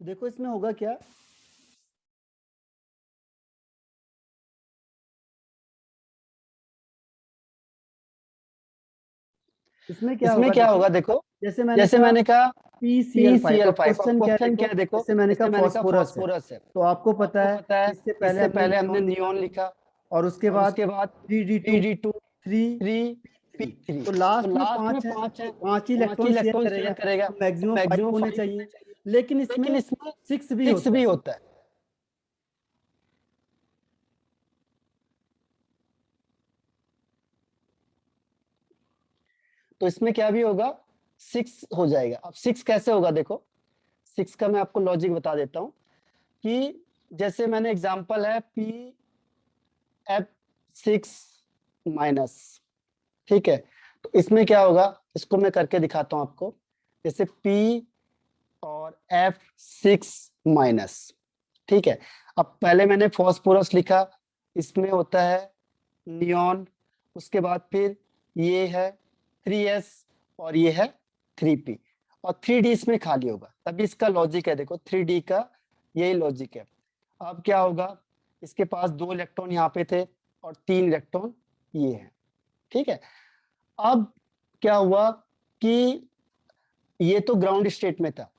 देखो इसमें होगा क्या, इसमें क्या होगा देखो, देखो, जैसे मैंने जैसे कहा मैंने कहा PCl5, PCl5 और और क्वेश्चन क्या है क्वेश्चन क्या देखो, है देखो, जैसे मैंने कहा जैसे मैंने कहा फॉस्फोरस है, फॉस्फोरस है, तो आपको तो पता आपको है पता है इससे पहले इससे हमने पहले हमने नियॉन लिखा, नियॉन लिखा और उसके और बाद उसके बाद 3D2 3D2 3 3 P3, P3, तो तो लास्ट में लास्ट में 5 है, 5 है, तो 5 ही 5 ही इलेक्ट्रॉन शेयर इलेक्ट्रॉन करेगा, शेयर करेगा, तो तो मैक्सिमम 5 मैक्सिमम होने 5 चाहिए, होने चाहिए, लेकिन लेकिन इसमें इसमें 6 भी 6 होता भी है। होता है। तो इसमें क्या भी होगा, 6 हो जाएगा। अब 6 कैसे होगा देखो, 6 का मैं आपको लॉजिक बता देता हूँ कि जैसे मैंने एग्जांपल है P F6 माइनस, ठीक है। तो इसमें क्या होगा, इसको मैं करके दिखाता हूँ आपको। जैसे P और F6 माइनस, ठीक है। अब पहले मैंने फॉस्फोरस लिखा, इसमें होता है नियॉन, उसके बाद फिर ये है 3s और ये है 3p, और 3d इसमें खाली होगा, तभी इसका लॉजिक है। देखो 3d का यही लॉजिक है। अब क्या होगा, इसके पास 2 इलेक्ट्रॉन यहाँ पे थे और 3 इलेक्ट्रॉन ये है, ठीक है। अब क्या हुआ कि ये तो ग्राउंड स्टेट में था,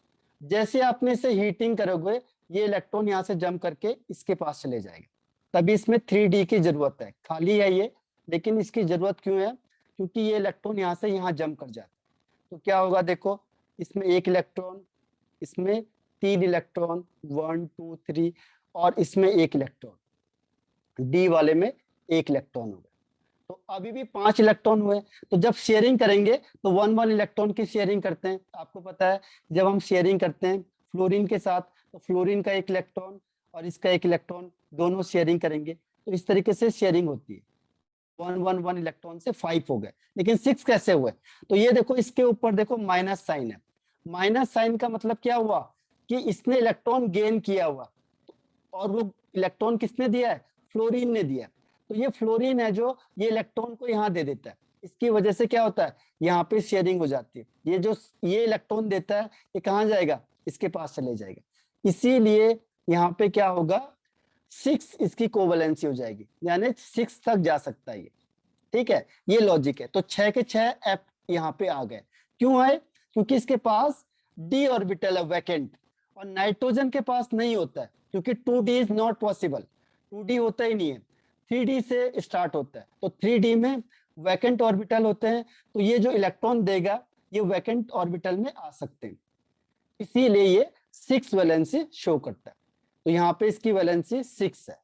जैसे आपने इसे हीटिंग करोगे ये इलेक्ट्रॉन यहाँ से जंप करके इसके पास चले जाएगा, तभी इसमें 3d की जरूरत है। खाली है ये, लेकिन इसकी जरूरत क्यों है, क्योंकि ये इलेक्ट्रॉन यहाँ से यहाँ जंप कर जाता है। तो क्या होगा देखो, इसमें 1 इलेक्ट्रॉन, इसमें 3 इलेक्ट्रॉन, 1 2 3, और इसमें 1 इलेक्ट्रॉन, डी वाले में 1 इलेक्ट्रॉन होगा। तो अभी भी 5 इलेक्ट्रॉन हुए। तो जब शेयरिंग करेंगे तो 1 1 इलेक्ट्रॉन की शेयरिंग करते हैं, आपको पता है। जब हम शेयरिंग करते हैं फ्लोरीन के साथ, तो फ्लोरीन का 1 इलेक्ट्रॉन और इसका 1 इलेक्ट्रॉन, दोनों शेयरिंग करेंगे, तो इस तरीके से शेयरिंग होती है। 1 1 1 इलेक्ट्रॉन से 5 हो गए, लेकिन 6 कैसे हुए, तो ये देखो इसके ऊपर देखो माइनस साइन है। माइनस साइन का मतलब क्या हुआ कि इसने इलेक्ट्रॉन गेन किया हुआ, और वो इलेक्ट्रॉन किसने दिया है, फ्लोरीन ने दिया है। तो ये फ्लोरीन है जो ये इलेक्ट्रॉन को यहाँ दे देता है, इसकी वजह से क्या होता है, यहाँ पे शेयरिंग हो जाती है। ये जो ये इलेक्ट्रॉन देता है ये कहाँ जाएगा, इसके पास चले जाएगा, इसीलिए यहाँ पे क्या होगा, 6 इसकी कोवैलेंसी हो जाएगी, यानी 6 तक जा सकता है ये, ठीक है। ये लॉजिक है। तो 6 के 6 एफ यहाँ पे आ गए। क्यों आए, क्योंकि इसके पास डी ऑर्बिटल है वैकेंट, और नाइट्रोजन के पास नहीं होता है, क्योंकि 2d is not possible, 2d होता ही नहीं है, 3d से स्टार्ट होता है। तो 3d में वैकेंट ऑर्बिटल होते हैं, तो ये जो इलेक्ट्रॉन देगा ये वैकेंट ऑर्बिटल में आ सकते हैं, इसीलिए ये 6 वैलेंसी शो करता है। तो यहाँ पे इसकी वैलेंसी 6 है।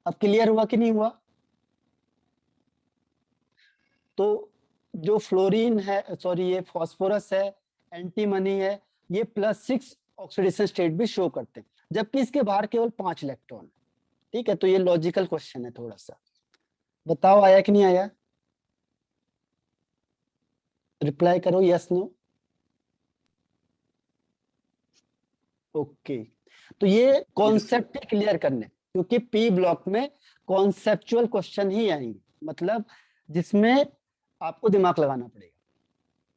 अब क्लियर हुआ कि नहीं हुआ। तो जो फ्लोरीन है, सॉरी ये फॉस्फोरस है, एंटीमनी है, ये +6 ऑक्सीडेशन स्टेट भी शो करते हैं, जबकि इसके बाहर केवल 5 इलेक्ट्रॉन है, ठीक है। तो ये लॉजिकल क्वेश्चन है, थोड़ा सा बताओ आया कि नहीं आया, रिप्लाई करो यस नो। ओके, तो ये कॉन्सेप्ट क्लियर करने, क्योंकि पी ब्लॉक में कॉन्सेप्चुअल क्वेश्चन ही आएंगे, मतलब जिसमें आपको दिमाग लगाना पड़ेगा।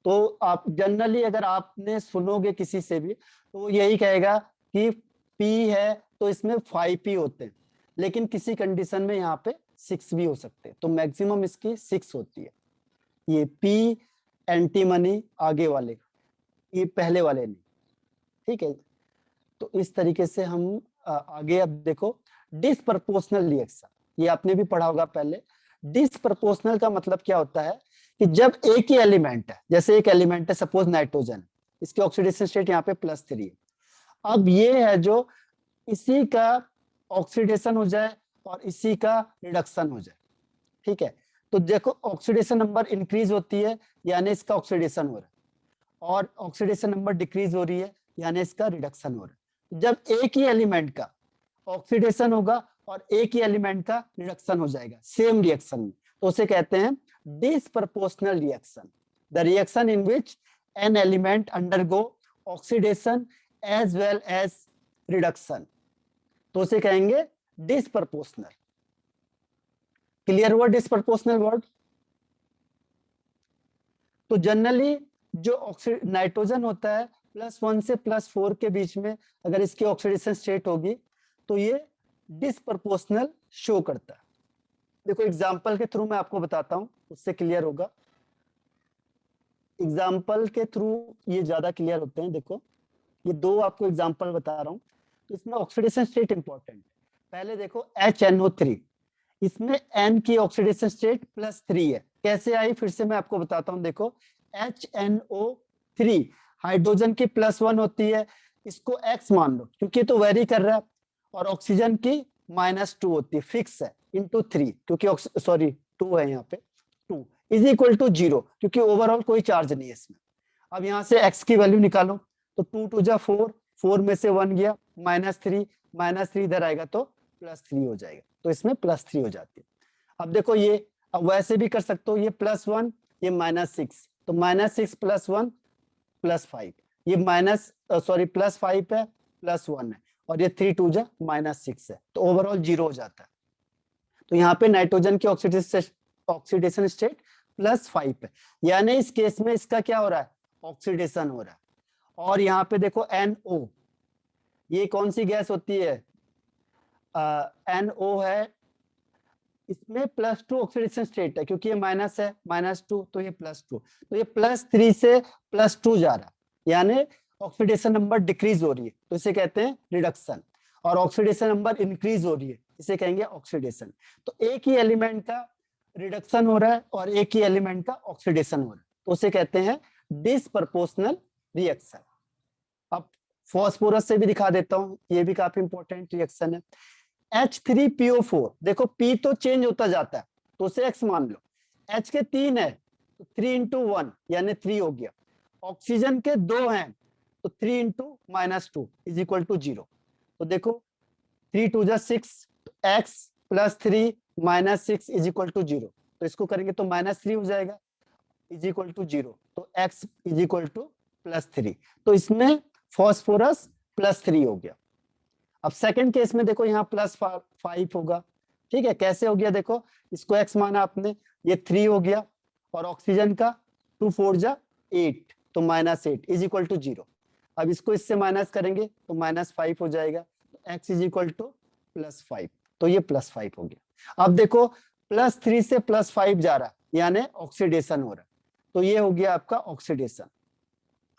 तो आप जनरली अगर आपने सुनोगे किसी से भी, तो वो यही कहेगा कि P है तो इसमें 5P होते हैं, लेकिन किसी कंडीशन में यहाँ पे 6 भी हो सकते हैं, तो मैक्सिमम इसकी 6 होती है। ये P एंटीमनी आगे वाले, ये पहले वाले नहीं, ठीक है। तो इस तरीके से हम आगे अब देखो डिसप्रपोर्शनल रिएक्शन, ये आपने भी पढ़ा होगा पहले। डिसप्रपोर्शनल का मतलब क्या होता है कि जब एक ही एलिमेंट है, जैसे एक एलिमेंट है सपोज नाइट्रोजन, इसकी ऑक्सीडेशन स्टेट यहाँ पे +3 है। अब ये है जो इसी का ऑक्सीडेशन हो जाए और इसी का रिडक्शन हो जाए, ठीक है। तो देखो ऑक्सीडेशन नंबर इंक्रीज होती है, यानी इसका ऑक्सीडेशन हो रहा है, और ऑक्सीडेशन नंबर डिक्रीज हो रही है, यानी इसका रिडक्शन हो रहा है। जब एक ही एलिमेंट का ऑक्सीडेशन होगा और एक ही एलिमेंट का रिडक्शन हो जाएगा सेम रिएक्शन में, तो उसे कहते हैं disproportional reaction, the reaction in which an element undergo oxidation as well as reduction, तो उसे कहेंगे डिसप्रपोर्शनल। क्लियर हुआ डिसप्रपोर्शनल वर्ड। तो जनरली जो नाइट्रोजन होता है +1 से +4 के बीच में अगर इसकी ऑक्सीडेशन स्टेट होगी तो ये डिसप्रपोर्शनल शो करता है। देखो एग्जाम्पल के थ्रू मैं आपको बताता हूं, उससे क्लियर होगा। एग्जाम्पल के थ्रू ये ज्यादा क्लियर होते हैं। देखो ये दो आपको एग्जाम्पल बता रहा हूँ, तो इसमें ऑक्सीडेशन स्टेट इंपॉर्टेंट है। पहले देखो HNO3, इसमें N की ऑक्सीडेशन स्टेट +3 है। कैसे आई फिर से मैं आपको बताता हूँ। देखो HNO3 हाइड्रोजन की +1 होती है, इसको X मान लो क्योंकि तो वेरी कर रहा है, और ऑक्सीजन की -2 होती है, फिक्स है, इंटू 3 क्योंकि सॉरी 2 है यहाँ पे, 2 इज इक्वल टू 0 क्योंकि ओवरऑल कोई चार्ज नहीं है इसमें। अब यहाँ से X की वैल्यू निकालो, तो 2 2 जा 4, 4 में से 1 गया, -3 इधर आएगा तो +3 हो जाएगा, तो इसमें +3 हो जाती है। अब देखो ये, अब वैसे भी कर सकते हो, ये +1 ये -6, तो -6 + 1 +5, ये +5 है +1 है, और ये 3 2 जा -6 है, तो ओवरऑल 0 हो जाता है। तो यहाँ पे नाइट्रोजन की ऑक्सीडेशन स्टेट +5 है, यानी इस केस में इसका क्या हो रहा है, ऑक्सीडेशन हो रहा है। और यहाँ पे देखो NO, ये कौन सी गैस होती है, NO है, इसमें +2 ऑक्सीडेशन स्टेट है क्योंकि ये माइनस है, -2 तो ये +2, तो ये +3 से +2 जा रहा है, यानी ऑक्सीडेशन नंबर डिक्रीज हो रही है, तो इसे कहते हैं रिडक्शन। और ऑक्सीडेशन नंबर इंक्रीज हो रही है, इसे कहेंगे ऑक्सीडेशन। तो एक ही एलिमेंट का रिडक्शन हो रहा है और एक ही एलिमेंट का ऑक्सीडेशन हो रहा है, तो उसे कहते हैं डिसप्रपोर्शनल रिएक्शन। अब फॉस्फोरस से भी दिखा देता हूं, ये भी काफी इंपॉर्टेंट रिएक्शन है। H3PO4, देखो P तो चेंज होता जाता है तो उसे X मान लो, H के 3 है तो 3 × 1 यानी 3 हो गया, ऑक्सीजन के 2 हैं तो 3 × -2 इज इक्वल टू 0। तो देखो 3 2 जा 6, X +3 -6 इज इक्वल टू 0, तो इसको करेंगे तो -3 हो जाएगा इज इक्वल टू 0, तो X इज इक्वल टू +3, तो इसमें फॉस्फोरस +3 हो गया। अब सेकंड केस में देखो यहाँ +5 होगा, ठीक है, कैसे हो गया, देखो इसको X माना आपने, ये 3 हो गया, और ऑक्सीजन का 2 4 जा 8, तो -8 इज इक्वल टू 0। अब इसको इससे माइनस करेंगे तो -5 हो जाएगा, तो X इज इक्वल टू +5, तो ये +5 हो गया। अब देखो +3 से +5 जा रहा है, यानी ऑक्सीडेशन हो रहा है, तो ये हो गया आपका ऑक्सीडेशन।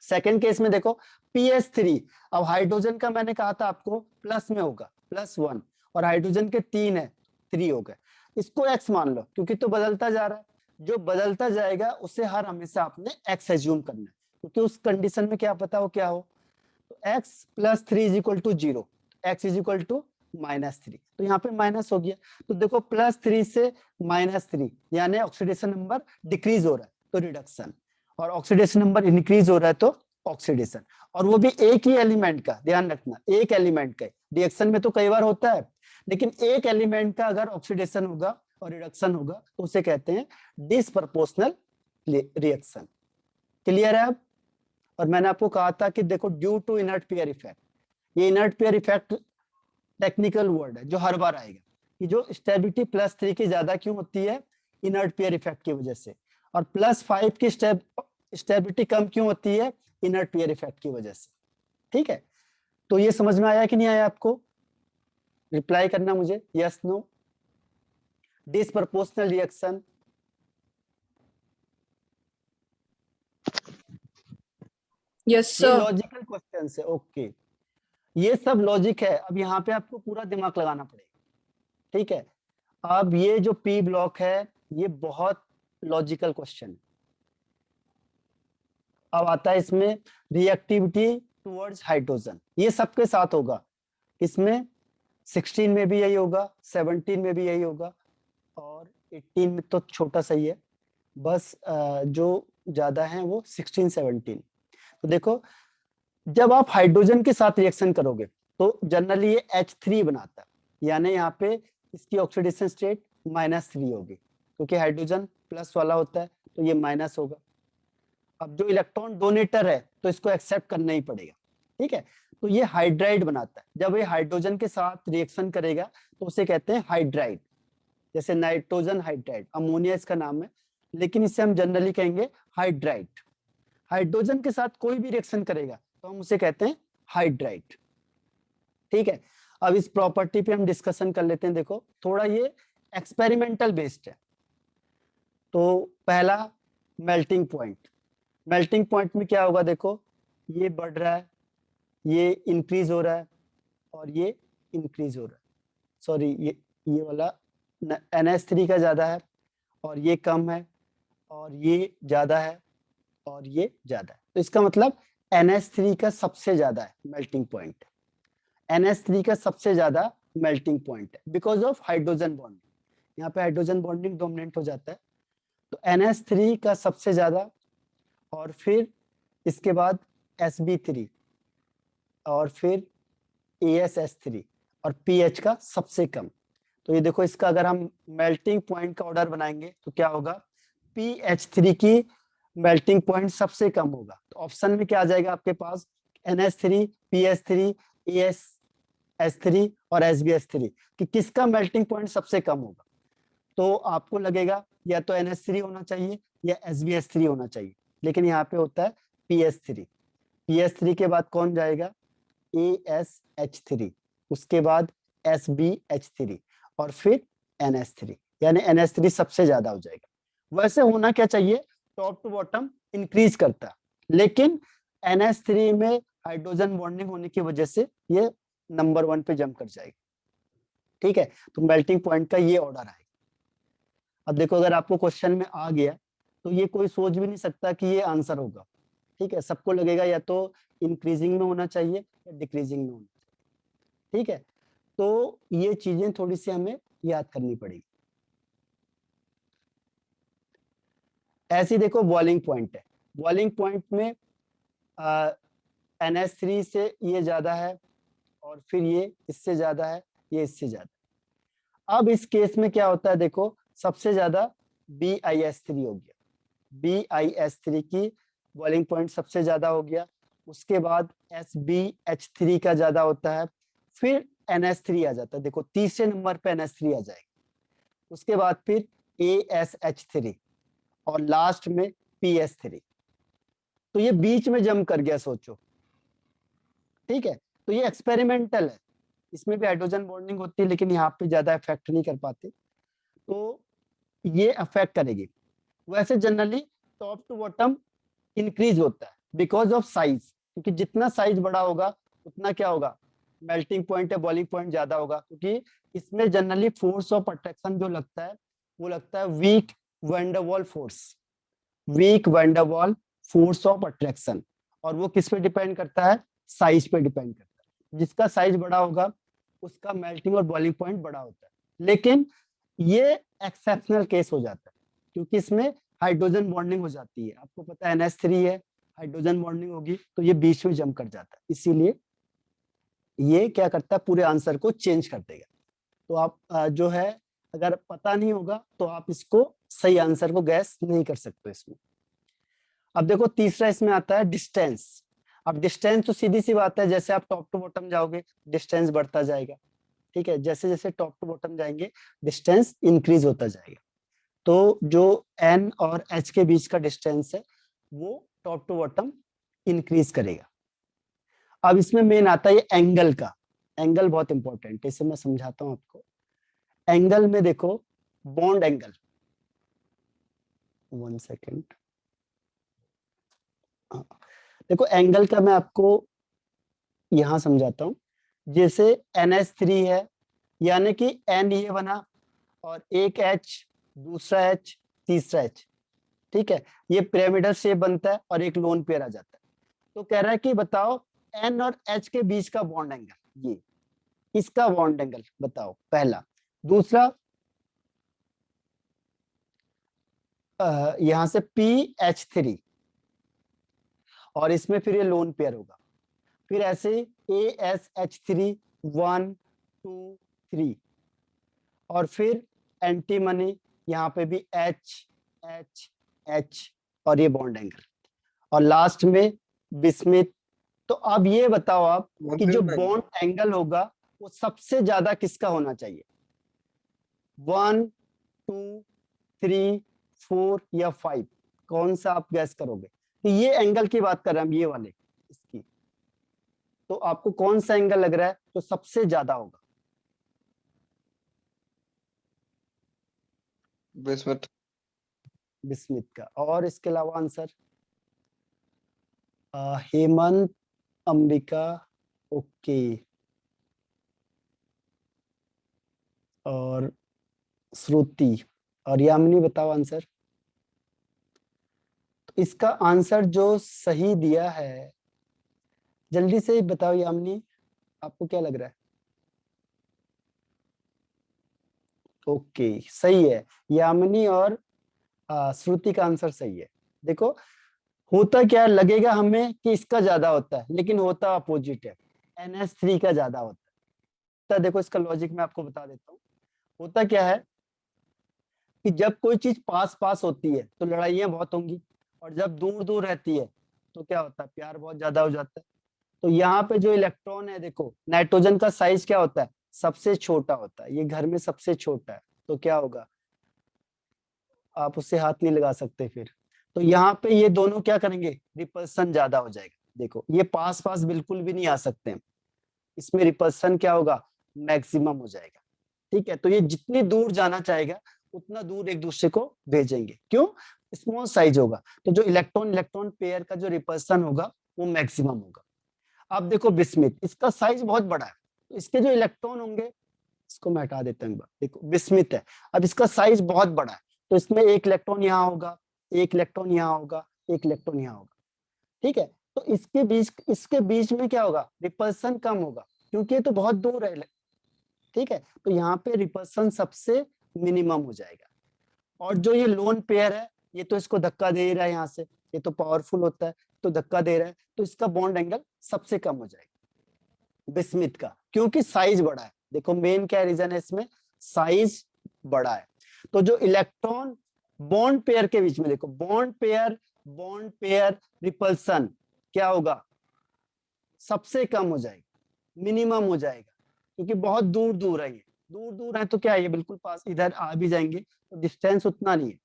सेकेंड केस में देखो PS3, अब हाइड्रोजन का मैंने कहा था आपको प्लस में होगा +1, और हाइड्रोजन के 3 है 3 हो गए, इसको X मान लो क्योंकि तो बदलता जा रहा है, जो बदलता जाएगा उसे हर हमेशा आपने X एज्यूम करना है क्योंकि उस कंडीशन में क्या पता हो क्या हो। तो X +3 is equal to 0, X is equal to -3, तो यहाँ पे माइनस हो गया, तो देखो +3 से -3 यानी ऑक्सीडेशन नंबर डिक्रीज हो रहा है तो रिडक्शन, और ऑक्सीडेशन नंबर इंक्रीज हो रहा है तो ऑक्सीडेशन, और वो भी एक ही एलिमेंट का, ध्यान रखना एक एलिमेंट का। रिएक्शन में तो कई बार होता है, लेकिन एक एलिमेंट का अगर ऑक्सीडेशन होगा और रिडक्शन होगा तो उसे कहते हैं डिसप्रपोर्शनल रिएक्शन। क्लियर है अब? और मैंने आपको कहा था कि देखो due to inert pair effect, ये inert pair effect technical word है जो हर बार आएगा, कि जो स्टेबिलिटी +3 की ज्यादा क्यों होती है, इनर्ट पेयर इफेक्ट की वजह से, और +5 की स्टेबिलिटी कम क्यों होती है, इनर्ट पेयर इफेक्ट की वजह से। ठीक है, तो ये समझ में आया कि नहीं आया आपको? रिप्लाई करना मुझे, यस नो। डिसप्रपोर्शनल रिएक्शन, यस ये सर। लॉजिकल क्वेश्चन है, ओके, ये सब लॉजिक है। अब यहाँ पे आपको पूरा दिमाग लगाना पड़ेगा, ठीक है। अब ये जो पी ब्लॉक है ये बहुत लॉजिकल क्वेश्चन, अब आता है इसमें रिएक्टिविटी टुवर्ड्स हाइड्रोजन, ये सबके साथ होगा, इसमें 16 में भी यही होगा, 17 में भी यही होगा, और 18 में तो छोटा सही है, बस जो ज्यादा है वो 16 17। तो देखो जब आप हाइड्रोजन के साथ रिएक्शन करोगे तो जनरली ये H3 बनाता है, यानी यहाँ पे इसकी ऑक्सीडेशन स्टेट -3 होगी क्योंकि हाइड्रोजन प्लस वाला होता है तो ये माइनस होगा। अब जो इलेक्ट्रॉन डोनेटर है तो इसको एक्सेप्ट करना ही पड़ेगा, ठीक है। तो ये हाइड्राइड बनाता है, जब ये हाइड्रोजन के साथ रिएक्शन करेगा तो उसे कहते हैं हाइड्राइड, जैसे नाइट्रोजन हाइड्राइड, अमोनिया इसका नाम है, लेकिन इसे हम जनरली कहेंगे हाइड्राइड। हाइड्रोजन के साथ कोई भी रिएक्शन करेगा तो हम उसे कहते हैं हाइड्राइड। ठीक है, अब इस प्रॉपर्टी पे हम डिस्कशन कर लेते हैं। देखो थोड़ा ये एक्सपेरिमेंटल बेस्ड है। तो पहला मेल्टिंग पॉइंट, मेल्टिंग पॉइंट में क्या होगा, देखो ये बढ़ रहा है, ये इंक्रीज हो रहा है और ये इंक्रीज हो रहा है। सॉरी, ये वाला NH3 का ज्यादा है और ये कम है और ये ज्यादा है और ये ज्यादा है। तो इसका मतलब NH3 का सबसे ज्यादा है मेल्टिंग पॉइंट। NH3 का सबसे ज्यादा मेल्टिंग पॉइंट है बिकॉज ऑफ हाइड्रोजन बॉन्डिंग। यहाँ पे हाइड्रोजन बॉन्डिंग डोमिनेंट हो जाता है। तो NH3 का सबसे ज्यादा और फिर इसके बाद Sb3 और फिर AsH3 और pH का सबसे कम। तो ये देखो इसका अगर हम मेल्टिंग पॉइंट का ऑर्डर बनाएंगे तो क्या होगा, PH3 की मेल्टिंग पॉइंट सबसे कम होगा। तो ऑप्शन में क्या आ जाएगा आपके पास, NH3, PH3, AsH3 और SbH3 कि किसका मेल्टिंग पॉइंट सबसे कम होगा। तो आपको लगेगा या तो NH3 होना चाहिए या SbH3 होना चाहिए, लेकिन यहाँ पे होता है PH3। PH3 के बाद कौन जाएगा, AsH3, उसके बाद SbH3 और फिर NH3, यानी NH3 सबसे ज्यादा हो जाएगा। वैसे होना क्या चाहिए, टॉप टू बॉटम इंक्रीज करता है, लेकिन NH3 में हाइड्रोजन बॉन्डिंग होने की वजह से ये नंबर 1 पे जंप कर जाएगा। ठीक है, तो मेल्टिंग पॉइंट का ये ऑर्डर आएगा। अब देखो अगर आपको क्वेश्चन में आ गया तो ये कोई सोच भी नहीं सकता कि ये आंसर होगा। ठीक है, सबको लगेगा या तो इंक्रीजिंग में होना चाहिए या डिक्रीजिंग में होना चाहिए। ठीक है, तो ये चीजें थोड़ी सी हमें याद करनी पड़ेगी। ऐसे देखो बॉइलिंग पॉइंट है, बॉइलिंग पॉइंट में NH3 से ये ज्यादा है और फिर ये इससे ज्यादा है, ये इससे ज्यादा। अब इस केस में क्या होता है, देखो सबसे ज्यादा BiS3 हो गया, BiS3 की बॉइलिंग पॉइंट सबसे ज्यादा हो गया। उसके बाद SbH3 का ज्यादा होता है, फिर NH3 आ जाता है। देखो तीसरे नंबर पे NH3 आ जाएगा, उसके बाद फिर AsH3 और लास्ट में PH3। तो ये बीच में जंप कर गया, सोचो। ठीक है, तो ये एक्सपेरिमेंटल है, इसमें भी हाइड्रोजन बॉन्डिंग होती है लेकिन यहाँ पे ज्यादा इफेक्ट नहीं कर पाते, तो ये अफेक्ट करेगी। वैसे generally top to bottom increase होता है बिकॉज ऑफ साइज, क्योंकि जितना साइज बड़ा होगा उतना क्या होगा, मेल्टिंग पॉइंट या बॉइलिंग पॉइंट ज्यादा होगा, क्योंकि इसमें जनरली फोर्स ऑफ अट्रैक्शन जो लगता है वो लगता है weak van der Waals force, weak van der Waals force of attraction. और वो किस पे डिपेंड करता है, साइज पे डिपेंड करता है। जिसका साइज बड़ा होगा उसका मेल्टिंग और बॉइलिंग पॉइंट बड़ा होता है। लेकिन ये एक्सेप्शनल केस हो जाता है क्योंकि इसमें हाइड्रोजन बॉन्डिंग हो जाती है। आपको पता है NH3 है, हाइड्रोजन बॉन्डिंग होगी तो ये बीच में जंप कर जाता है, इसीलिए ये क्या करता है, पूरे आंसर को चेंज कर देगा। तो आप जो है अगर पता नहीं होगा तो आप इसको सही आंसर को गैस नहीं कर सकते इसमें। अब देखो तीसरा इसमें आता है डिस्टेंस। अब डिस्टेंस तो सीधी सी बात है, जैसे आप टॉप टू बॉटम जाओगे डिस्टेंस बढ़ता जाएगा। ठीक है, जैसे जैसे टॉप टू बॉटम जाएंगे डिस्टेंस इंक्रीज होता जाएगा। तो जो N और H के बीच का डिस्टेंस है वो टॉप टू बॉटम इंक्रीज करेगा। अब इसमें मेन आता है ये एंगल का, एंगल बहुत इंपॉर्टेंट है, इसे मैं समझाता हूं आपको। एंगल में देखो बॉन्ड एंगल, 1 सेकेंड, देखो एंगल का मैं आपको यहां समझाता हूं। जैसे NH3 है, यानी कि N ये बना और एक H, दूसरा H, तीसरा H। ठीक है, ये पिरामिडल शेप बनता है और एक लोन पेयर आ जाता है। तो कह रहा है कि बताओ N और H के बीच का बॉन्ड एंगल, ये इसका बॉन्ड एंगल बताओ, पहला। दूसरा यहां से PH3 और इसमें फिर ये लोन पेयर होगा, फिर ऐसे AsH3 1 2 3 और फिर एंटीमनी, यहाँ पे भी H H H और ये बॉन्ड एंगल और लास्ट में बिस्मिथ। तो अब ये बताओ आप कि जो बॉन्ड एंगल होगा वो सबसे ज्यादा किसका होना चाहिए, 1 2 3 4 या 5, कौन सा आप गैस करोगे। तो ये एंगल की बात कर रहे हैं हम, ये वाले इसकी, तो आपको कौन सा एंगल लग रहा है तो सबसे ज्यादा होगा? बिस्मिथ। बिस्मिथ का। और इसके अलावा आंसर? हेमंत, अंबिका, ओके, और श्रुति और यामिनी, बताओ आंसर। तो इसका आंसर जो सही दिया है, जल्दी से बताओ यामिनी, आपको क्या लग रहा है? ओके, सही है। यामिनी और श्रुति का आंसर सही है। देखो, होता क्या लगेगा हमें कि इसका ज्यादा होता है, लेकिन होता अपोजिट है, NH3 का ज्यादा होता है। तो देखो, इसका लॉजिक मैं आपको बता देता हूँ। होता क्या है कि जब कोई चीज पास पास होती है तो लड़ाइयां बहुत होंगी, और जब दूर दूर रहती है तो क्या होता है, प्यार बहुत ज्यादा हो जाता है। तो यहाँ पे जो इलेक्ट्रॉन है, देखो नाइट्रोजन का साइज क्या होता है, सबसे छोटा होता है, ये घर में सबसे छोटा है, तो क्या होगा, आप उससे हाथ नहीं लगा सकते फिर। तो यहाँ पे ये दोनों क्या करेंगे, रिपल्सन ज्यादा हो जाएगा। देखो, ये पास पास बिल्कुल भी नहीं आ सकते, इसमें रिपल्सन क्या होगा, मैक्सिमम हो जाएगा। ठीक है, तो ये जितनी दूर जाना चाहेगा उतना दूर एक दूसरे को भेजेंगे। क्यों? स्मॉल साइज होगा, तो जो इलेक्ट्रॉन इलेक्ट्रॉन पेयर का जो रिपल्सन होगा वो मैक्सिमम होगा। अब देखो बिस्मिथ, इसका साइज बहुत बड़ा है, तो इसके जो इलेक्ट्रॉन होंगे, इसको मैं हटा देता हूँ एक बार। देखो बिस्मिथ है, अब इसका साइज बहुत बड़ा है, तो इसमें एक इलेक्ट्रॉन यहाँ होगा, एक इलेक्ट्रॉन यहाँ होगा, एक इलेक्ट्रॉन यहाँ होगा। ठीक है, तो इसके बीच में क्या होगा, रिपल्सन कम होगा, क्योंकि ये तो बहुत दूर है। ठीक है, तो यहाँ पे रिपल्सन सबसे मिनिमम हो जाएगा। और जो ये लोन पेयर है, ये तो इसको धक्का दे रहा है यहाँ से, ये तो पावरफुल होता है, तो धक्का दे रहा है, तो इसका बॉन्ड एंगल सबसे कम हो जाएगा बिस्मिथ का, क्योंकि साइज बड़ा है। देखो मेन क्या रीजन है इसमें, साइज बड़ा है। तो जो इलेक्ट्रॉन बॉन्ड पेयर के बीच में, देखो बॉन्ड पेयर रिपल्सन क्या होगा, सबसे कम हो जाएगा, मिनिमम हो जाएगा, क्योंकि बहुत दूर दूर है, ये दूर दूर है तो क्या है, ये बिल्कुल पास इधर आ भी जाएंगे, तो डिस्टेंस उतना नहीं है।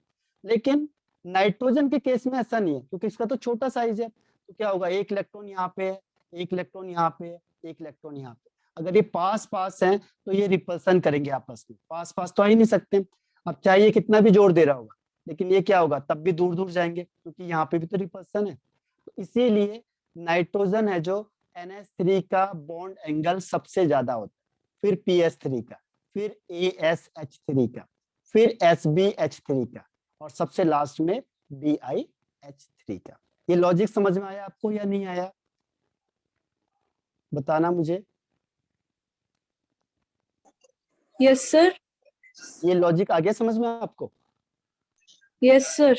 लेकिन नाइट्रोजन के केस में ऐसा नहीं है, क्योंकि इसका तो छोटा साइज है, तो क्या होगा, एक इलेक्ट्रॉन यहाँ पे है, एक इलेक्ट्रॉन यहाँ पे है, एक इलेक्ट्रॉन यहाँ पे। अगर ये पास पास है तो ये रिपल्सन करेंगे आपस में, पास पास तो आ ही नहीं सकते। अब चाहिए कितना भी जोर दे रहा होगा, लेकिन ये क्या होगा, तब भी दूर दूर जाएंगे, क्योंकि यहाँ पे भी तो रिपल्सन है। तो इसीलिए नाइट्रोजन है जो NH3 का बॉन्ड एंगल सबसे ज्यादा होता है, फिर PS3 का, फिर ASH3 का, फिर SbH3 का, और सबसे लास्ट में BiH3 का। ये लॉजिक समझ में आया आपको या नहीं आया, बताना मुझे। Yes, sir. ये लॉजिक आ गया समझ में आपको? Yes, sir.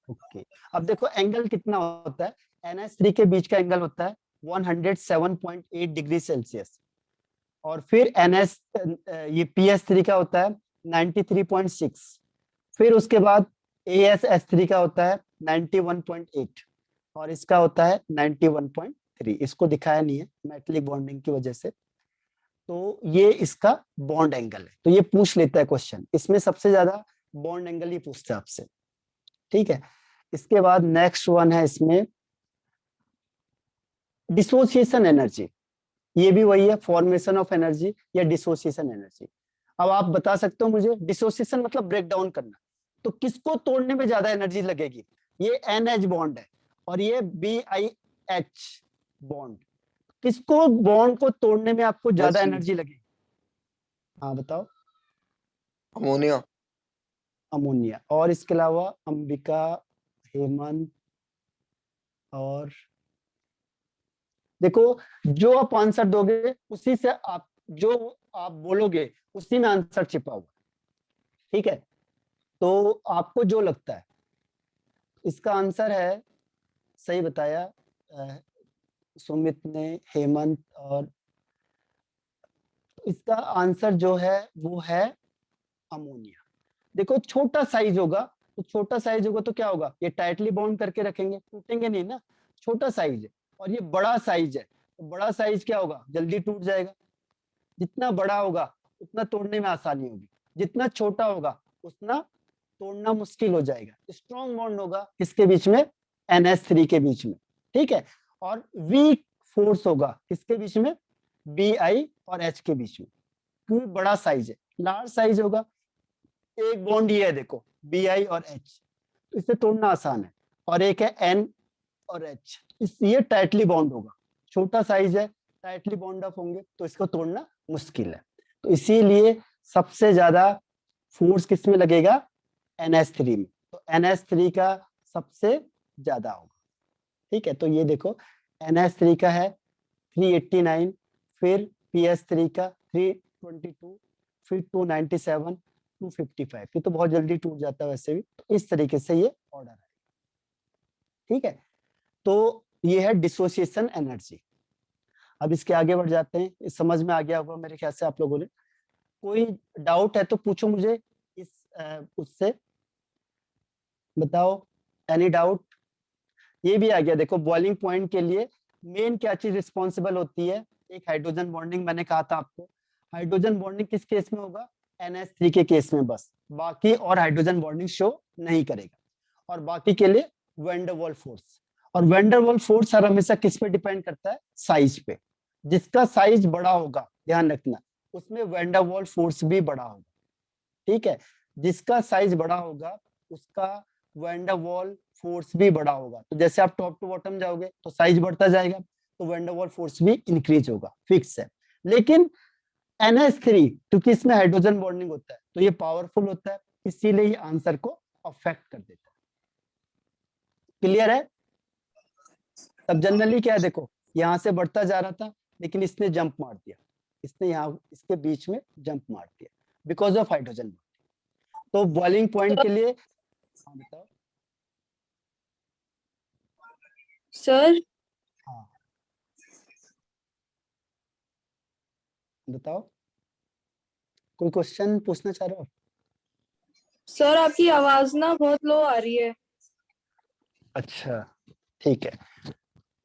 ओके, अब देखो एंगल कितना होता है, NH3 के बीच का एंगल होता है 107.8 डिग्री सेल्सियस, और फिर ये PS3 का होता है 93.6, फिर उसके बाद ASH3 का होता है 91.8, और इसका होता है 91.3। इसको दिखाया नहीं है मेटलिक बॉन्डिंग की वजह से। तो ये इसका बॉन्ड एंगल है, तो ये पूछ लेता है क्वेश्चन, इसमें सबसे ज्यादा बॉन्ड एंगल ही पूछता है आपसे। ठीक है, इसके बाद नेक्स्ट वन है इसमें डिसोसिएशन एनर्जी। ये भी वही है, फॉर्मेशन ऑफ एनर्जी या डिसोसिएशन एनर्जी। अब आप बता सकते हो मुझे, डिसोसिएशन मतलब ब्रेक डाउन करना, तो किसको तोड़ने में ज्यादा एनर्जी लगेगी? ये NH बॉन्ड है और ये BiH बॉन्ड, किसको बॉन्ड को तोड़ने में आपको ज्यादा एनर्जी लगेगी? हाँ बताओ। अमोनिया। अमोनिया। और इसके अलावा अंबिका, हेमंत, और देखो जो आप आंसर दोगे उसी से आप जो आप बोलोगे उसी में आंसर छिपा हुआ। ठीक है, तो आपको जो लगता है इसका आंसर है, सही बताया सुमित ने, हेमंत, और इसका आंसर जो है वो है अमोनिया। देखो छोटा साइज होगा, तो छोटा साइज होगा तो क्या होगा, ये टाइटली बाउंड करके रखेंगे, टूटेंगे नहीं ना, छोटा साइज है। और ये बड़ा साइज है, तो बड़ा साइज क्या होगा, जल्दी टूट जाएगा। जितना बड़ा होगा उतना तोड़ने में आसानी होगी, जितना छोटा होगा उतना तोड़ना मुश्किल हो जाएगा। स्ट्रॉन्ग बॉन्ड होगा किसके बीच में, NH3 के बीच में। ठीक है, और वीक फोर्स होगा किसके बीच में, बी आई और एच के बीच में, क्योंकि बड़ा साइज है, लार्ज साइज होगा। एक बॉन्ड ये है देखो, बी आई और एच, तो इसे तोड़ना आसान है, और एक है एन और एच, ये टाइटली बॉन्ड होगा, छोटा साइज है, टाइटली बॉन्ड अप होंगे, तो इसको तोड़ना मुश्किल है। तो इसीलिए सबसे ज्यादा फोर्स किस में लगेगा, NH3 में, तो NH3 का सबसे ज्यादा होगा। ठीक है, तो ये देखो NH3 का है 389, फिर PS3 का 322, फिर 297, 255, ये तो बहुत जल्दी टूट जाता है वैसे भी, तो इस तरीके से ये ऑर्डर है। ठीक है, तो ये है डिसोसिएशन एनर्जी। अब इसके आगे बढ़ जाते हैं, इस समझ में आ गया होगा मेरे ख्याल से आप लोगों ने। कोई डाउट है तो पूछो मुझे इस उससे, बताओ, एनी डाउट। ये भी आ गया देखो, बॉइलिंग पॉइंट के लिए मेन क्या चीज रिस्पॉन्सिबल होती है, एक हाइड्रोजन बॉन्डिंग, मैंने कहा था आपको, हाइड्रोजन बॉन्डिंग किस केस में होगा, NH3 के केस में बस, बाकी और हाइड्रोजन बॉन्डिंग शो नहीं करेगा। और बाकी के लिए वैन डर वाल फोर्स, और वैन डर वाल फोर्स हर हमेशा किस पे डिपेंड करता है, साइज पे। जिसका साइज बड़ा होगा, ध्यान रखना, उसमें वैन डर वाल फोर्स भी बड़ा होगा। ठीक है, जिसका साइज बड़ा होगा उसका वैन डर वाल फोर्स भी बड़ा होगा। तो जैसे आप टॉप टू बॉटम जाओगे तो साइज बढ़ता जाएगा, तो वैन डर वाल फोर्स भी इंक्रीज होगा, फिक्स है। लेकिन NH3 क्योंकि इसमें हाइड्रोजन बॉन्डिंग होता है तो ये पावरफुल होता है, इसीलिए ये आंसर को अफेक्ट कर देता है। क्लियर है? अब जनरली क्या है देखो, यहां से बढ़ता जा रहा था लेकिन इसने जंप मार दिया, इसने यहाँ इसके बीच में जंप मार दिया बिकॉज ऑफ हाइड्रोजन। तो बॉइलिंग पॉइंट के लिए बताओ सर बताओ, कोई क्वेश्चन पूछना चाह रहे हो? सर आपकी आवाज ना बहुत लो आ रही है। अच्छा ठीक है,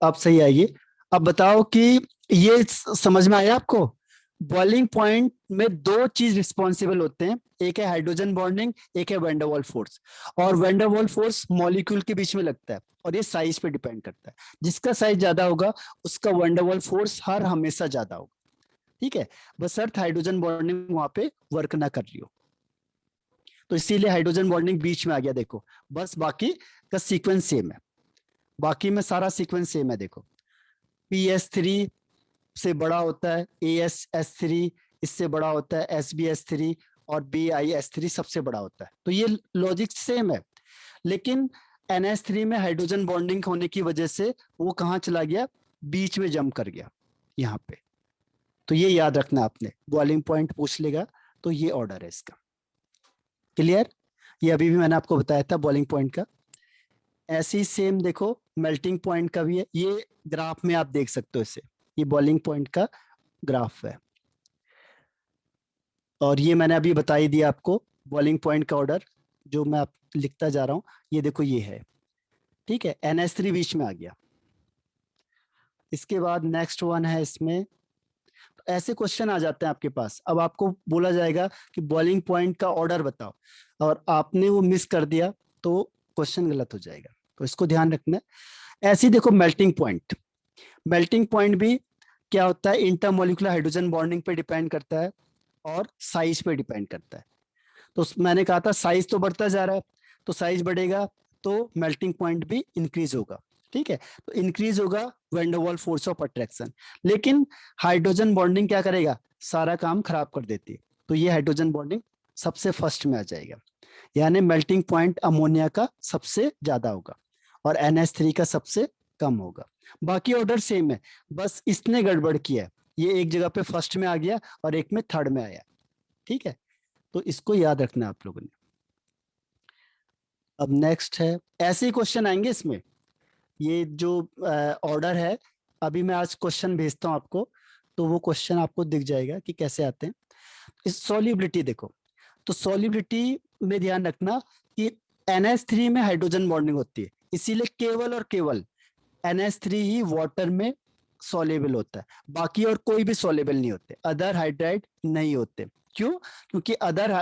अब सही आएगी। अब बताओ कि ये समझ में आया आपको, बॉइलिंग पॉइंट में दो चीज रिस्पॉन्सिबल होते हैं, एक है हाइड्रोजन बॉन्डिंग, एक है वैन डर वाल फोर्स। और वैन डर वाल फोर्स मॉलिक्यूल के बीच में लगता है और ये साइज पे डिपेंड करता है, जिसका साइज ज्यादा होगा उसका वैन डर वाल फोर्स हर हमेशा ज्यादा होगा। ठीक है, बस अर्थ हाइड्रोजन बॉन्डिंग वहां पे वर्क ना कर रही हो, तो इसीलिए हाइड्रोजन बॉन्डिंग बीच में आ गया देखो, बस बाकी का सीक्वेंस सेम है, बाकी में सारा सीक्वेंस सेम है। देखो PS3 से बड़ा होता है AsS3, इससे बड़ा होता है SbS3, और BiS3 सबसे बड़ा होता है, तो ये लॉजिक सेम है। लेकिन NH3 में हाइड्रोजन बॉन्डिंग होने की वजह से वो कहाँ चला गया, बीच में जंप कर गया यहाँ पे। तो ये याद रखना आपने, बॉइलिंग पॉइंट पूछ लेगा तो ये ऑर्डर है इसका। क्लियर? ये अभी भी मैंने आपको बताया था बॉइलिंग पॉइंट का। ऐसे ही सेम देखो मेल्टिंग पॉइंट का भी है, ये ग्राफ में आप देख सकते हो इसे, ये बॉइलिंग पॉइंट का ग्राफ है। और ये मैंने अभी बता ही दिया आपको बॉइलिंग पॉइंट का ऑर्डर, जो मैं आप लिखता जा रहा हूं, ये देखो ये है। ठीक है, NH3 बीच में आ गया। इसके बाद नेक्स्ट वन है, इसमें ऐसे क्वेश्चन आ जाते हैं आपके पास। अब आपको बोला जाएगा कि बॉइलिंग पॉइंट का ऑर्डर बताओ, और आपने वो मिस कर दिया तो क्वेश्चन गलत हो जाएगा, तो इसको ध्यान रखना है। ऐसे ही देखो मेल्टिंग पॉइंट, मेल्टिंग पॉइंट भी क्या होता है, इंटरमोलिकुलर हाइड्रोजन बॉन्डिंग पे डिपेंड करता है और साइज पे डिपेंड करता है। तो मैंने कहा था साइज तो बढ़ता जा रहा है, तो साइज बढ़ेगा तो मेल्टिंग पॉइंट भी इंक्रीज होगा। ठीक है, तो इंक्रीज होगा वैन डर वाल फोर्स ऑफ अट्रैक्शन, लेकिन हाइड्रोजन बॉन्डिंग क्या करेगा, सारा काम खराब कर देती है, तो ये हाइड्रोजन बॉन्डिंग सबसे फर्स्ट में आ जाएगा, यानी मेल्टिंग पॉइंट अमोनिया का सबसे ज्यादा होगा और NH3 का सबसे कम होगा। बाकी ऑर्डर सेम है, बस इसने गड़बड़ किया है, ये एक जगह पे फर्स्ट में आ गया और एक में थर्ड में आया। ठीक है, तो इसको याद रखना आप लोगों ने। अब नेक्स्ट है, ऐसे ही क्वेश्चन आएंगे इसमें, ये जो ऑर्डर है, अभी मैं आज क्वेश्चन भेजता हूं आपको, तो वो क्वेश्चन आपको दिख जाएगा कि कैसे आते हैं। इस सॉल्युबिलिटी देखो, तो सॉल्युबिलिटी में ध्यान रखना कि NH3 में हाइड्रोजन बॉन्डिंग होती है, इसीलिए केवल और केवल NH3 ही वाटर में सॉल्युबल होता है, बाकी और कोई भी सॉल्युबल नहीं होते, अदर हाइड्राइड नहीं होते। क्यों? क्योंकि अदर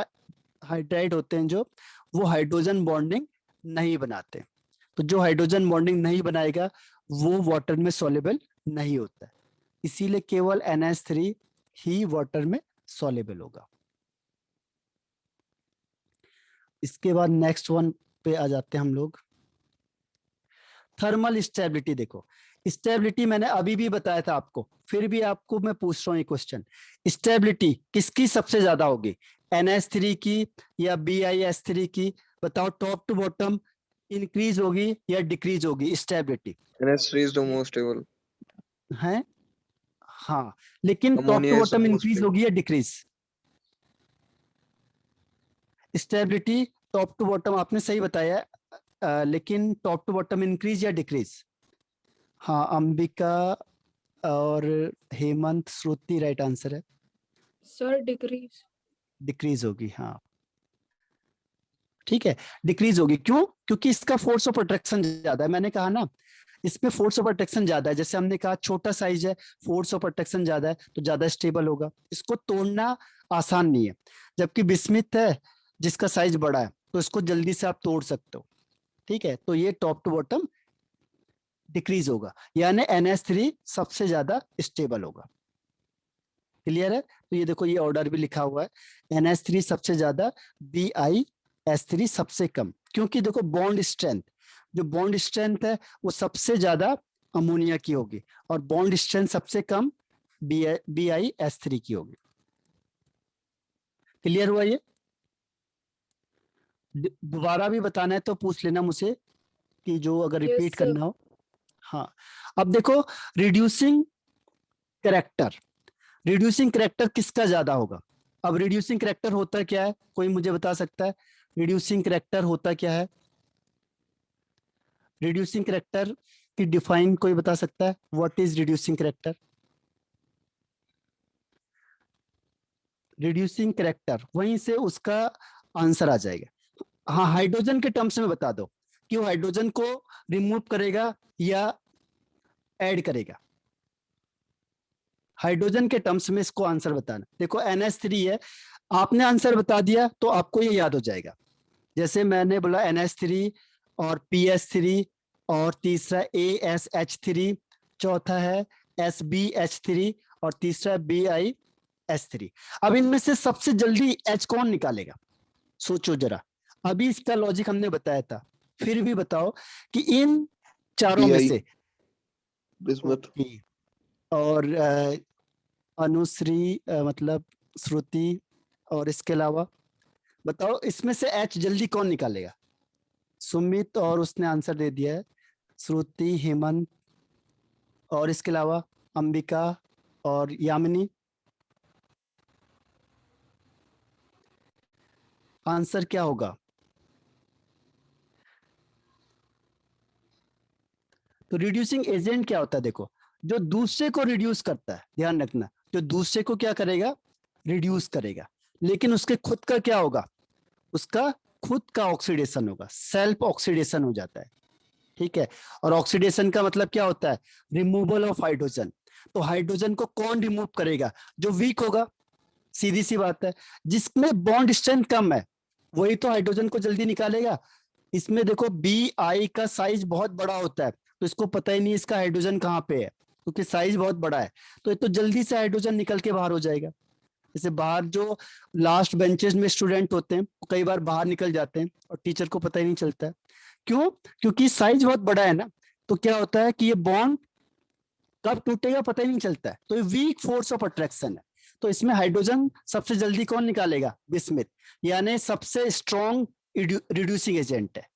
हाइड्राइड होते हैं जो, वो हाइड्रोजन बॉन्डिंग नहीं बनाते, तो जो हाइड्रोजन बॉन्डिंग नहीं बनाएगा वो वाटर में सॉल्युबल नहीं होता है, इसीलिए केवल NH3 ही वाटर में सॉल्युबल होगा। इसके बाद नेक्स्ट वन पे आ जाते हैं हम लोग। थर्मल स्टेबिलिटी देखो, स्टेबिलिटी मैंने अभी भी बताया था आपको, फिर भी आपको मैं पूछ रहा हूँ ये क्वेश्चन, स्टेबिलिटी किसकी सबसे ज्यादा होगी, NH3 की या BiS3 की? बताओ टॉप टू बॉटम इंक्रीज होगी या डिक्रीज होगी stability? NH3 is the most stable. है हाँ, लेकिन top to Ammonia is the bottom most increase stable. होगी या decrease? Stability top to bottom आपने सही बताया, लेकिन टॉप टू बॉटम इंक्रीज या डिक्रीज? हाँ, अंबिका और हेमंत, श्रुति राइट आंसर है, सर डिक्रीज। डिक्रीज होगी। हाँ ठीक है, डिक्रीज होगी। क्यों? क्योंकि इसका फोर्स ऑफ अट्रैक्शन ज्यादा है, मैंने कहा ना इसमें फोर्स ऑफ अट्रैक्शन ज्यादा है। जैसे हमने कहा छोटा साइज है, फोर्स ऑफ अट्रैक्शन ज्यादा है तो ज्यादा स्टेबल होगा, इसको तोड़ना आसान नहीं है। जबकि बिस्मिथ है जिसका साइज बड़ा है तो इसको जल्दी से आप तोड़ सकते हो। ठीक है, तो ये टॉप टू बॉटम डिक्रीज होगा, यानी NH3 सबसे ज्यादा स्टेबल होगा। क्लियर है? तो ये देखो, ये ऑर्डर भी लिखा हुआ है, NH3 सबसे ज्यादा, BiS3 सबसे कम। क्योंकि देखो बॉन्ड स्ट्रेंथ, जो बॉन्ड स्ट्रेंथ है वो सबसे ज्यादा अमोनिया की होगी और बॉन्ड स्ट्रेंथ सबसे कम BiS3 की होगी। क्लियर हुआ ये? दोबारा भी बताना है तो पूछ लेना मुझसे, कि जो अगर Yes, रिपीट sir. करना हो। हाँ, अब देखो रिड्यूसिंग कैरेक्टर, रिड्यूसिंग कैरेक्टर किसका ज्यादा होगा? अब रिड्यूसिंग कैरेक्टर होता क्या है, कोई मुझे बता सकता है? रिड्यूसिंग कैरेक्टर होता क्या है? रिड्यूसिंग कैरेक्टर की डिफाइन कोई बता सकता है? What is reducing character? Reducing character, वहीं से उसका आंसर आ जाएगा। हाँ, हाइड्रोजन के टर्म्स में बता दो कि वो हाइड्रोजन को रिमूव करेगा या ऐड करेगा। हाइड्रोजन के टर्म्स में इसको आंसर बताना। देखो NH3 है, आपने आंसर बता दिया तो आपको ये याद हो जाएगा। जैसे मैंने बोला NH3 और PS3 और तीसरा ASH3, चौथा है SbH3 और तीसरा BiS3। अब इनमें से सबसे जल्दी H कौन निकालेगा? सोचो जरा, अभी इसका लॉजिक हमने बताया था, फिर भी बताओ कि इन चारों में Bi. से Bismuth. और अनुश्री मतलब श्रुति, और इसके अलावा बताओ इसमें से H जल्दी कौन निकालेगा? सुमित और उसने आंसर दे दिया है, श्रुति, हेमंत, और इसके अलावा अंबिका और यामिनी। आंसर क्या होगा? तो रिड्यूसिंग एजेंट क्या होता है? देखो, जो दूसरे को रिड्यूस करता है, ध्यान रखना, जो दूसरे को क्या करेगा? रिड्यूस करेगा, लेकिन उसके खुद का क्या होगा? उसका खुद का ऑक्सीडेशन होगा, सेल्फ ऑक्सीडेशन हो जाता है। ठीक है, और ऑक्सीडेशन का मतलब क्या होता है? Removal of hydrogen. तो हाइड्रोजन को कौन रिमूव करेगा? जो वीक होगा, सीधी सी बात है। जिसमें बॉन्ड स्ट्रेंथ कम है वही तो हाइड्रोजन को जल्दी निकालेगा। इसमें देखो Bi का साइज बहुत बड़ा होता है, तो इसको पता ही नहीं इसका हाइड्रोजन कहाँ पे है, क्योंकि साइज बहुत बड़ा है, तो ये तो जल्दी से हाइड्रोजन निकल के बाहर हो जाएगा। जैसे बाहर जो लास्ट बेंचेस में स्टूडेंट होते हैं वो कई बार बाहर निकल जाते हैं और टीचर को पता ही नहीं चलता है। क्यों? क्योंकि साइज बहुत बड़ा है ना, तो क्या होता है कि ये बॉन्ड कब टूटेगा पता ही नहीं चलता है, तो ये वीक फोर्स ऑफ अट्रैक्शन है। तो इसमें हाइड्रोजन सबसे जल्दी कौन निकालेगा? बिस्मिथ, यानी सबसे स्ट्रॉन्ग रिड्यूसिंग एजेंट है।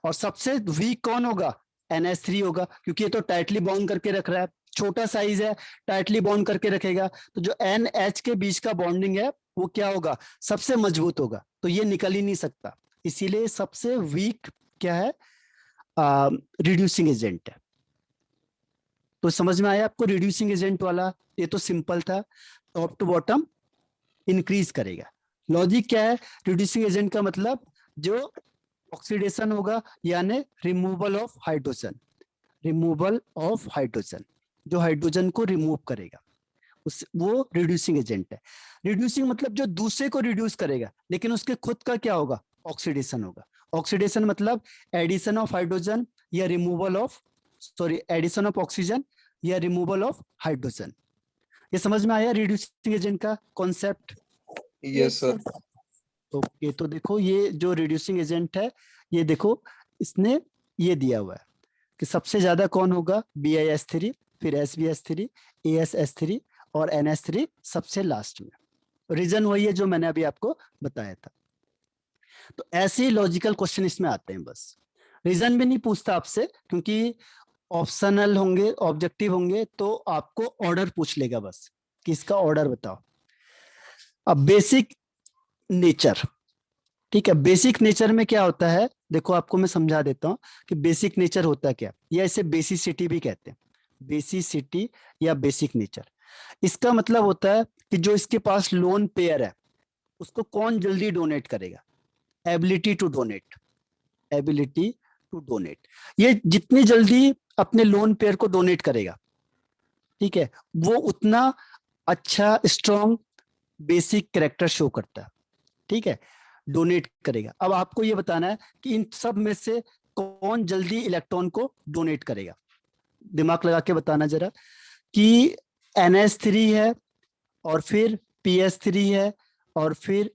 और सबसे वीक कौन होगा? NH3 होगा, क्योंकि ये तो टाइटली बॉन्ड करके रख रहा है, छोटा साइज है, टाइटली बॉन्ड करके रखेगा, तो जो NH के बीच का बॉन्डिंग है वो क्या होगा? सबसे मजबूत होगा, तो ये निकल ही नहीं सकता। इसीलिए सबसे वीक क्या है? रिड्यूसिंग एजेंट है। तो समझ में आया आपको रिड्यूसिंग एजेंट वाला? ये तो सिंपल था, टॉप टू बॉटम इंक्रीज करेगा। लॉजिक क्या है? रिड्यूसिंग एजेंट का मतलब जो ऑक्सीडेशन होगा, यानी removal of hydrogen, removal of hydrogen, जो हाइड्रोजन को रिमूव करेगा उस वो रिड्यूसिंग एजेंट है। रिड्यूसिंग मतलब जो दूसरे को रिड्यूस करेगा, लेकिन उसके खुद का क्या होगा? ऑक्सीडेशन होगा। ऑक्सीडेशन मतलब एडिशन ऑफ हाइड्रोजन या removal of, sorry, addition of oxygen या रिमूवल ऑफ हाइड्रोजन। ये समझ में आया रिड्यूसिंग एजेंट का कॉन्सेप्ट? Yes, sir. ओके, तो देखो ये जो रिड्यूसिंग एजेंट है, ये देखो इसने ये दिया हुआ है कि सबसे ज्यादा कौन होगा, BiS3, फिर SbS3, AsS3 और NH3 सबसे लास्ट में। रीजन वही है जो मैंने अभी आपको बताया था। तो ऐसे लॉजिकल क्वेश्चन इसमें आते हैं, बस रीजन भी नहीं पूछता आपसे, क्योंकि ऑप्शनल होंगे, ऑब्जेक्टिव होंगे, तो आपको ऑर्डर पूछ लेगा बस कि इसका ऑर्डर बताओ। अब बेसिक नेचर, ठीक है, बेसिक नेचर में क्या होता है, देखो आपको मैं समझा देता हूं कि बेसिक नेचर होता क्या, या इसे बेसिसिटी भी कहते हैं, बेसिसिटी या बेसिक नेचर। इसका मतलब होता है कि जो इसके पास लोन पेयर है उसको कौन जल्दी डोनेट करेगा, ability to donate, ability to donate. ये जितनी जल्दी अपने लोन पेयर को डोनेट करेगा, ठीक है, वो उतना अच्छा स्ट्रॉन्ग बेसिक कैरेक्टर शो करता है, ठीक है, डोनेट करेगा। अब आपको ये बताना है कि इन सब में से कौन जल्दी इलेक्ट्रॉन को डोनेट करेगा। दिमाग लगा के बताना जरा कि NH3 है और फिर PS3 है और फिर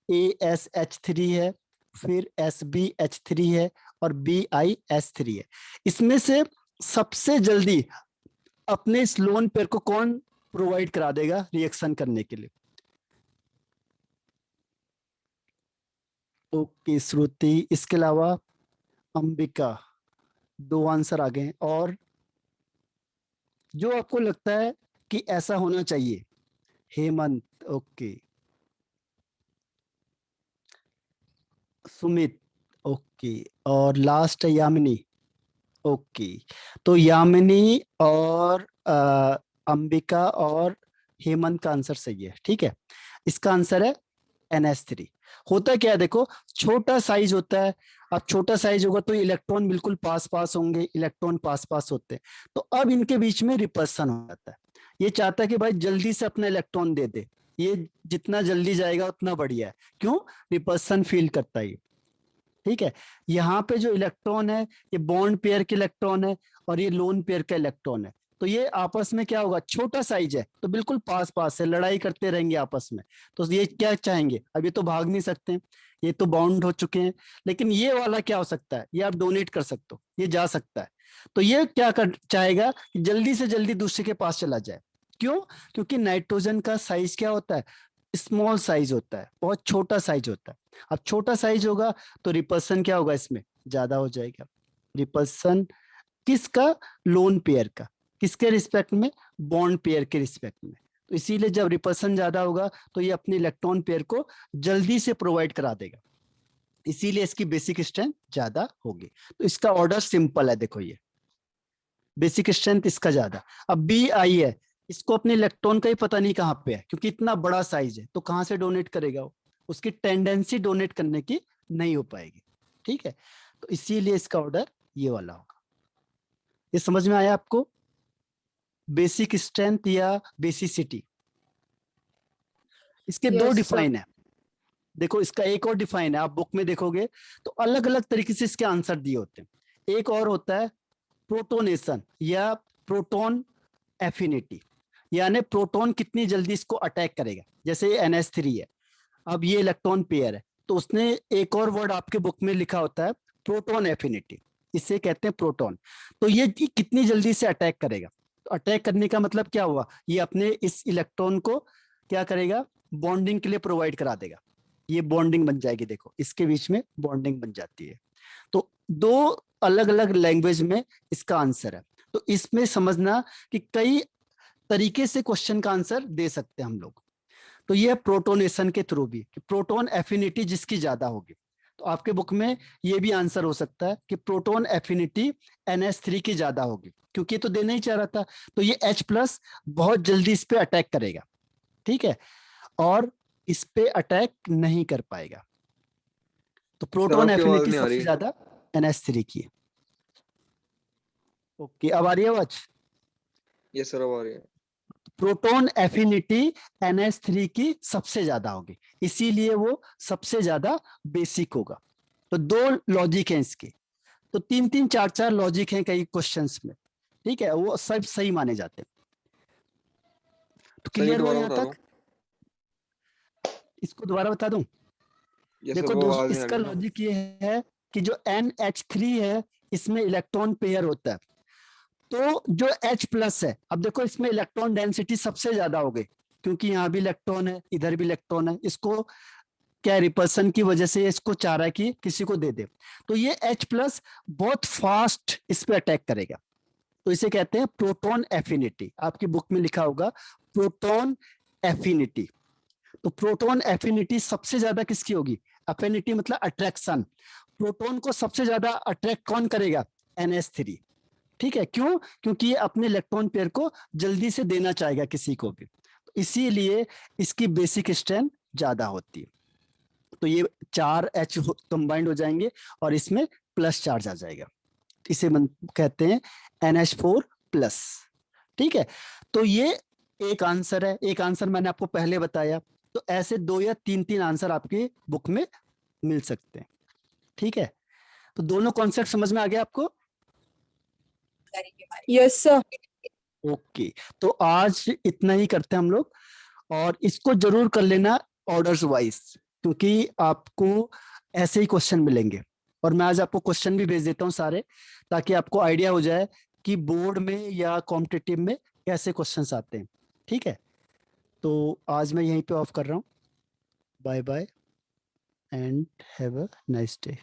ASH3 है, फिर SbH3 है और BiS3 है। इसमें से सबसे जल्दी अपने इस लोन पेयर को कौन प्रोवाइड करा देगा रिएक्शन करने के लिए? ओके श्रुति, इसके अलावा अंबिका, 2 आंसर आ गए। और जो आपको लगता है कि ऐसा होना चाहिए, हेमंत, ओके, सुमित, ओके, और लास्ट है यामिनी, ओके। तो यामिनी और अंबिका और हेमंत का आंसर सही है, ठीक है। इसका आंसर है NH3। होता क्या है, देखो छोटा साइज होता है, अब छोटा साइज होगा तो इलेक्ट्रॉन बिल्कुल पास पास होंगे, इलेक्ट्रॉन पास पास होते हैं, तो अब इनके बीच में रिपल्सन हो जाता है। ये चाहता है कि भाई जल्दी से अपना इलेक्ट्रॉन दे दे, ये जितना जल्दी जाएगा उतना बढ़िया है, क्यों, रिपल्सन फील करता है, ठीक है। यहाँ पे जो इलेक्ट्रॉन है ये बॉन्ड पेयर के इलेक्ट्रॉन है और ये लोन पेयर का इलेक्ट्रॉन है, तो ये आपस में क्या होगा, छोटा साइज है तो बिल्कुल पास पास है, लड़ाई करते रहेंगे आपस में। तो ये क्या चाहेंगे, अब ये तो भाग नहीं सकते, ये तो बाउंड हो चुके हैं, लेकिन ये वाला क्या हो सकता है, ये आप डोनेट कर सकते हो, ये जा सकता है। तो ये क्या कर चाहेगा कि जल्दी से जल्दी दूसरे के पास चला जाए, क्यों, क्योंकि नाइट्रोजन का साइज क्या होता है, स्मॉल साइज होता है, बहुत छोटा साइज होता है। अब छोटा साइज होगा तो रिपल्सन क्या होगा, इसमें ज्यादा हो जाएगा। रिपल्सन किसका, लोन पेयर का, किसके रिस्पेक्ट में, बॉन्ड पेयर के रिस्पेक्ट में। तो इसीलिए जब रिपल्सन ज्यादा होगा तो ये अपने इलेक्ट्रॉन पेयर को जल्दी से प्रोवाइड करा देगा, इसीलिए इसकी बेसिक स्ट्रेंथ ज्यादा होगी। तो इसका ऑर्डर सिंपल है, देखो ये बेसिक स्ट्रेंथ इसका ज्यादा। अब BI है, इसको अपने इलेक्ट्रॉन का ही पता नहीं कहाँ पे है, क्योंकि इतना बड़ा साइज है तो कहाँ से डोनेट करेगा वो, उसकी टेंडेंसी डोनेट करने की नहीं हो पाएगी, ठीक है। तो इसीलिए इसका ऑर्डर ये वाला होगा। ये समझ में आया आपको, बेसिक स्ट्रेंथ या बेसिसिटी? इसके दो Yes, sir. डिफाइन है, देखो इसका एक और डिफाइन है, आप बुक में देखोगे तो अलग अलग तरीके से इसके आंसर दिए होते हैं। एक और होता है प्रोटोनेशन या प्रोटॉन एफिनिटी, यानी प्रोटॉन कितनी जल्दी इसको अटैक करेगा। जैसे NH3 है, अब ये इलेक्ट्रॉन पेयर है, तो उसने एक और वर्ड आपके बुक में लिखा होता है प्रोटॉन एफिनिटी, इसे कहते हैं प्रोटॉन। तो ये कितनी जल्दी से अटैक करेगा, तो अटैक करने का मतलब क्या हुआ, ये अपने इस इलेक्ट्रॉन को क्या करेगा, बॉन्डिंग के लिए प्रोवाइड करा देगा, ये बॉन्डिंग बन जाएगी, देखो इसके बीच में बॉन्डिंग बन जाती है। तो दो अलग अलग लैंग्वेज में इसका आंसर है। तो इसमें समझना कि कई तरीके से क्वेश्चन का आंसर दे सकते हैं हम लोग। तो ये प्रोटोनेशन के थ्रू भी, कि प्रोटॉन एफिनिटी जिसकी ज्यादा होगी, तो आपके बुक में ये भी आंसर हो सकता है कि प्रोटॉन एफिनिटी NH3 की ज्यादा होगी, क्योंकि तो देना ही चाह रहा था, तो ये H+ बहुत जल्दी इस पे अटैक करेगा, ठीक है, और इस पे अटैक नहीं कर पाएगा। तो प्रोटॉन आपकी आवाज एफिनिटी नहीं आ सबसे रही। ज्यादा NH3 की है। ओके, अब आ रही है आवाज? Yes, sir, अब आ रही है। प्रोटॉन एफिनिटी NH3 की सबसे ज्यादा होगी, इसीलिए वो सबसे ज्यादा बेसिक होगा। तो दो लॉजिक हैं इसके, तो 3-3 4-4 लॉजिक हैं कई क्वेश्चंस में। ठीक है, वो सब सही माने जाते हैं। तो सर ये क्लियर हुआ दोबारा यहाँ बता तक? इसको दोबारा बता दूं? दो। यस सर, देखो वो दोस्त, आवाज नहीं आ इसका रही ना। लॉजिक ये है कि जो NH3 है इसमें इलेक्ट्रॉन पेयर होता है, तो जो H प्लस है, अब देखो इसमें इलेक्ट्रॉन डेंसिटी सबसे ज्यादा हो गई, क्योंकि यहाँ भी इलेक्ट्रॉन है, इधर भी इलेक्ट्रॉन है, इसको क्या रिपल्सन की वजह से इसको चाह रहा है कि किसी को दे दे, तो ये H प्लस बहुत फास्ट इस पे अटैक करेगा, तो इसे कहते हैं प्रोटॉन एफिनिटी। आपकी बुक में लिखा होगा प्रोटॉन एफिनिटी। तो प्रोटॉन एफिनिटी सबसे ज्यादा किसकी होगी? एफिनिटी मतलब अट्रैक्शन। प्रोटॉन को सबसे ज्यादा अट्रैक्ट कौन करेगा? NH3। ठीक है, क्यों? क्योंकि ये अपने इलेक्ट्रॉन पेयर को जल्दी से देना चाहेगा किसी को भी, तो इसीलिए इसकी बेसिक स्ट्रेंथ ज्यादा होती है। तो ये 4H कंबाइंड हो जाएंगे और इसमें प्लस चार्ज आ जाएगा, इसे कहते हैं NH4 प्लस। ठीक है, तो ये एक आंसर है, एक आंसर मैंने आपको पहले बताया, तो ऐसे 2 या 3 आंसर आपकी बुक में मिल सकते हैं। ठीक है, तो दोनों कॉन्सेप्ट समझ में आ गया आपको? Yes sir. ओके, तो आज इतना ही करते हैं हम लोग, और इसको जरूर कर लेना ऑर्डर्स वाइज, क्योंकि आपको ऐसे ही क्वेश्चन मिलेंगे, और मैं आज आपको क्वेश्चन भी भेज देता हूँ सारे, ताकि आपको आइडिया हो जाए कि बोर्ड में या कॉम्पिटिटिव में कैसे क्वेश्चंस आते हैं। ठीक है, तो आज मैं यहीं पे ऑफ कर रहा हूँ। Bye bye and have a nice day.